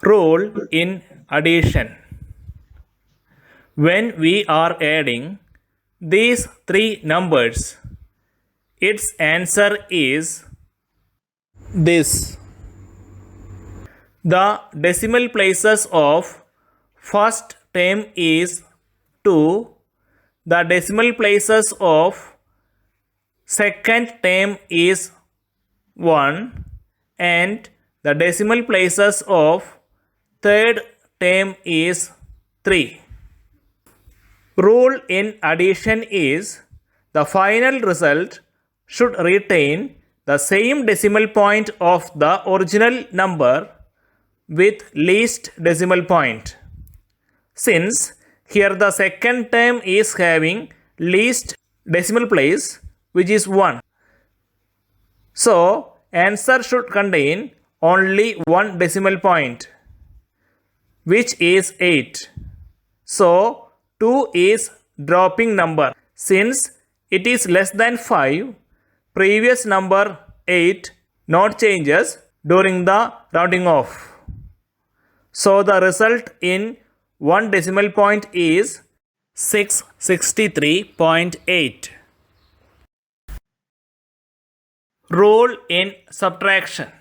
Rule in addition. When we are adding these three numbers, its answer is this. The decimal places of first term is 2. The decimal places of second term is 1. And the decimal places of third term is 3. Rule in addition is the final result should retain the same decimal point of the original number with least decimal point. Since here the second term is having least decimal place, which is 1. So answer should contain only one decimal point, which is 8. So 2 is dropping number. Since it is less than 5, previous number 8 not changes during the rounding off. So the result in one decimal point is 663.8. Rule in subtraction.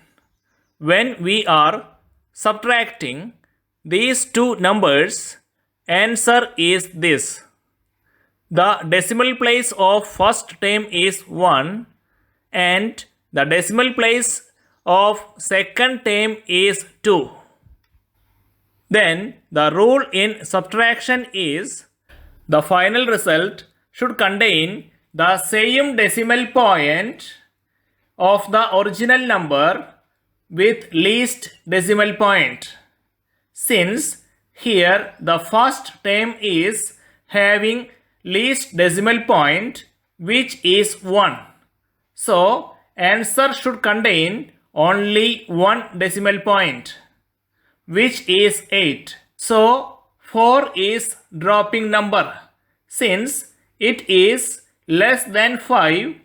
When we are subtracting these two numbers, answer is this. The decimal place of first term is 1 and the decimal place of second term is 2. Then the rule in subtraction is the final result should contain the same decimal point of the original number with least decimal point. Since here the first term is having least decimal point, which is 1. So answer should contain only one decimal point, which is 8. So 4 is dropping number. Since it is less than 5,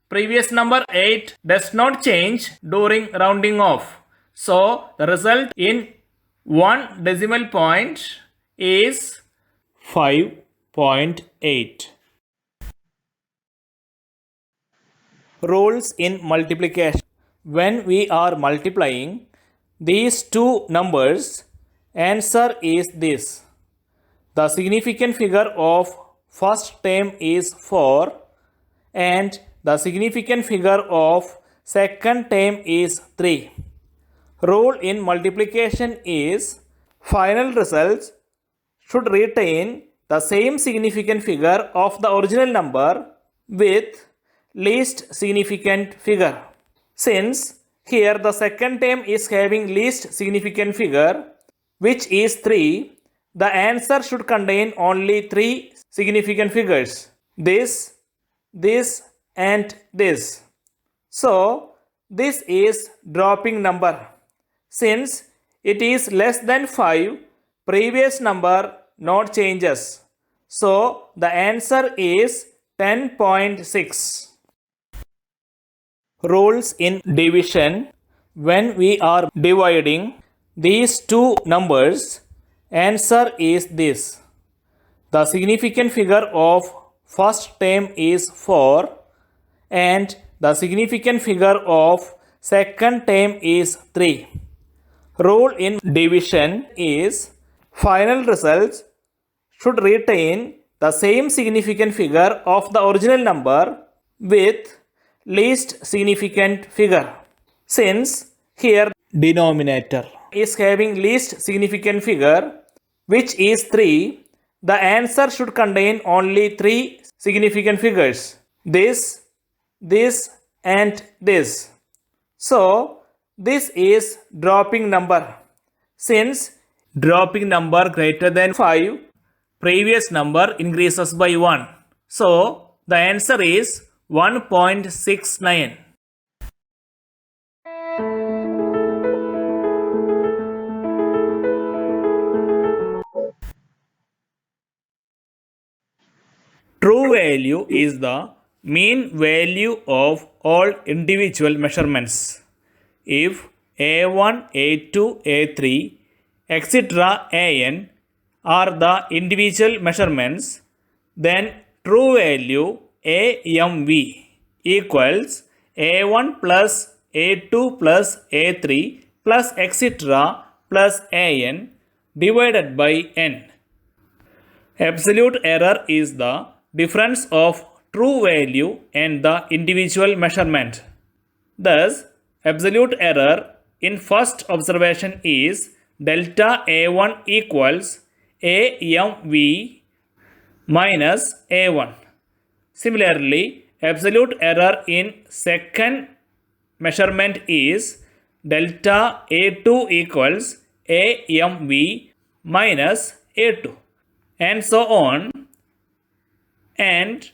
previous number 8 does not change during rounding off. So the result in one decimal point is 5.8. Rules in multiplication. When we are multiplying these two numbers, answer is this. The significant figure of first term is 4 and the significant figure of second term is 3. Rule in multiplication is final results should retain the same significant figure of the original number with least significant figure. Since here the second term is having least significant figure, which is 3, the answer should contain only 3 significant figures. This, and this. So this is dropping number. Since it is less than 5, previous number not changes. So the answer is 10.6. Rules in division. When we are dividing these two numbers, answer is this. The significant figure of first term is 4 and the significant figure of second term is 3. Rule in division is final results should retain the same significant figure of the original number with least significant figure. Since here denominator is having least significant figure, which is 3, the answer should contain only 3 significant figures. This, and this. So this is dropping number. Since dropping number greater than 5, previous number increases by 1. So the answer is 1.69. True value is the mean value of all individual measurements. If A1, A2, A3 etc. an are the individual measurements, then true value AMV equals A1 plus A2 plus A3 plus etc. plus an divided by n. Absolute error is the difference of true value and the individual measurement. Thus, absolute error in first observation is delta A1 equals AMV minus A1. Similarly, absolute error in second measurement is delta A2 equals AMV minus A2 and so on, and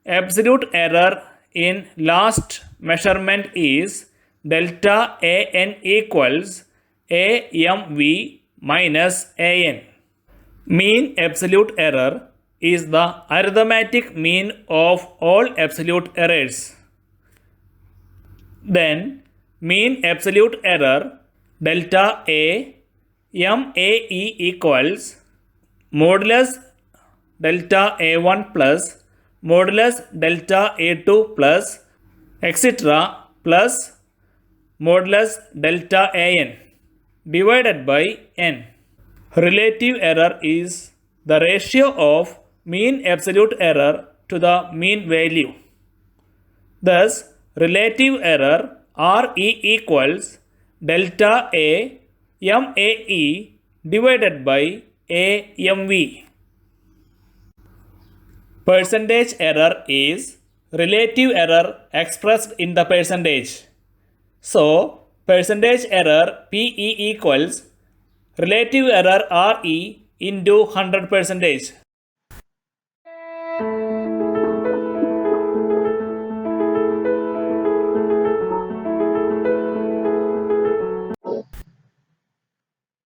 absolute error in last measurement is delta AN equals AMV minus AN. Mean absolute error is the arithmetic mean of all absolute errors. Then mean absolute error delta A MAE equals modulus delta A1 plus modulus delta A2 plus etc. plus modulus delta AN divided by n. Relative error is the ratio of mean absolute error to the mean value. Thus, relative error RE equals delta A MAE divided by AMV. Percentage error is relative error expressed in the percentage. So, percentage error PE equals relative error RE into 100%.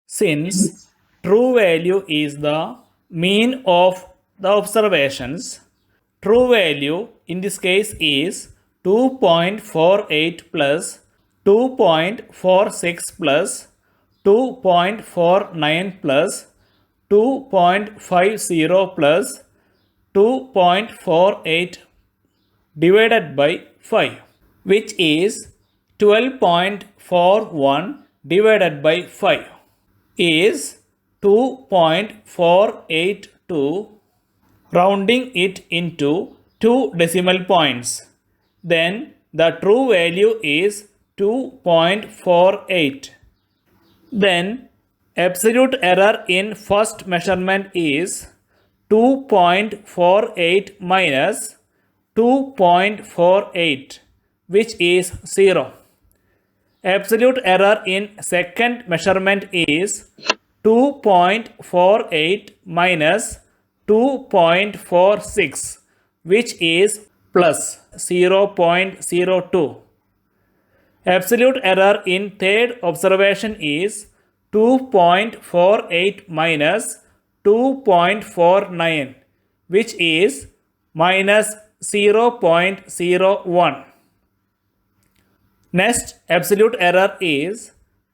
Since true value is the mean of the observations, true value in this case is 2.48 plus 2.46 plus 2.49 plus 2.50 plus 2.48 divided by 5, which is 12.41 divided by 5 is 2.482, rounding it into 2 decimal points. Then the true value is 2.48. Then absolute error in first measurement is 2.48 minus 2.48, which is 0. Absolute error in second measurement is 2.48 minus 2.46, which is plus 0.02. Absolute error in third observation is 2.48 minus 2.49, which is minus 0.01. Next absolute error is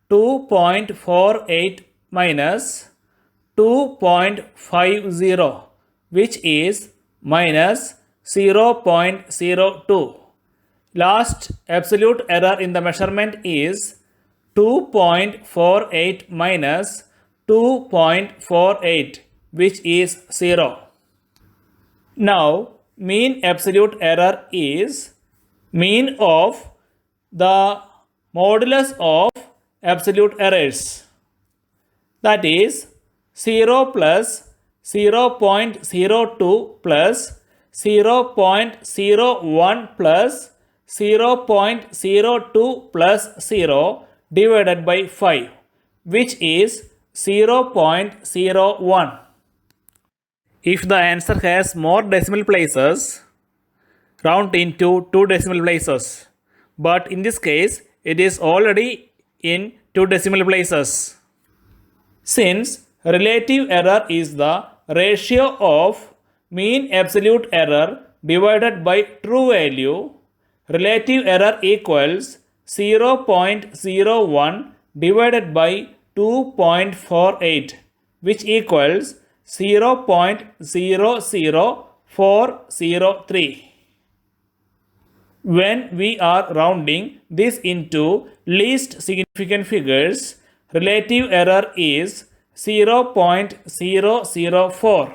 2.48 minus 2.50, which is minus 0.02. Last absolute error in the measurement is 2.48 minus 2.48, which is 0. Now, mean absolute error is mean of the modulus of absolute errors, that is 0 plus 0.02 plus 0.01 plus 0.02 plus 0 divided by 5, which is 0.01. If the answer has more decimal places, round into 2 decimal places. But in this case, it is already in 2 decimal places. Since relative error is the ratio of mean absolute error divided by true value, relative error equals 0.01 divided by 2.48, which equals 0.00403. When we are rounding this into least significant figures, relative error is 0.004.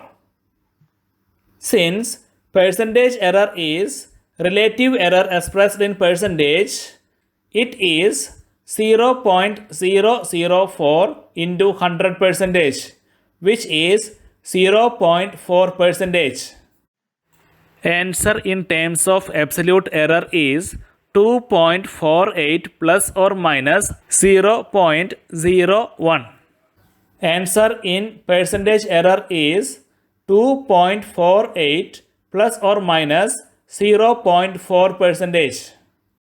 Since percentage error is relative error expressed in percentage, it is 0.004 into 100 percentage, which is 0.4 percentage. Answer in terms of absolute error is 2.48 plus or minus 0.01. Answer in percentage error is 2.48 plus or minus 0.4 percentage.